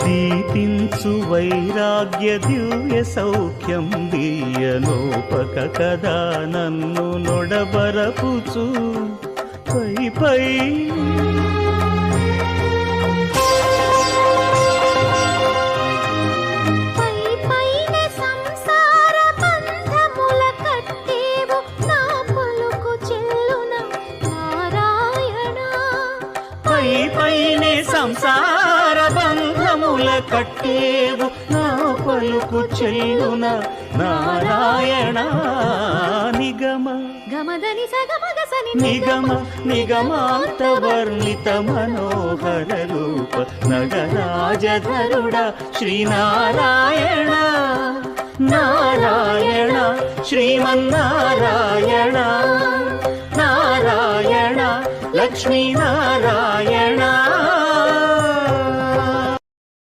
దీపించు వైరాగ్య దివ్య సౌఖ్యం దీయలోపక కదా నన్ను నొడబరపుచు పై పై పైనే సంసార బంధముల కట్టేవు నా పలుకు చెల్లున నారాయణ నిగమ నిగమ నిగమాంత వర్ణిత మనోహర రూప నగరాజధరుడ శ్రీనారాయణ నారాయణ శ్రీమన్నారాయణ నారాయణ లక్ష్మీ నారాయణ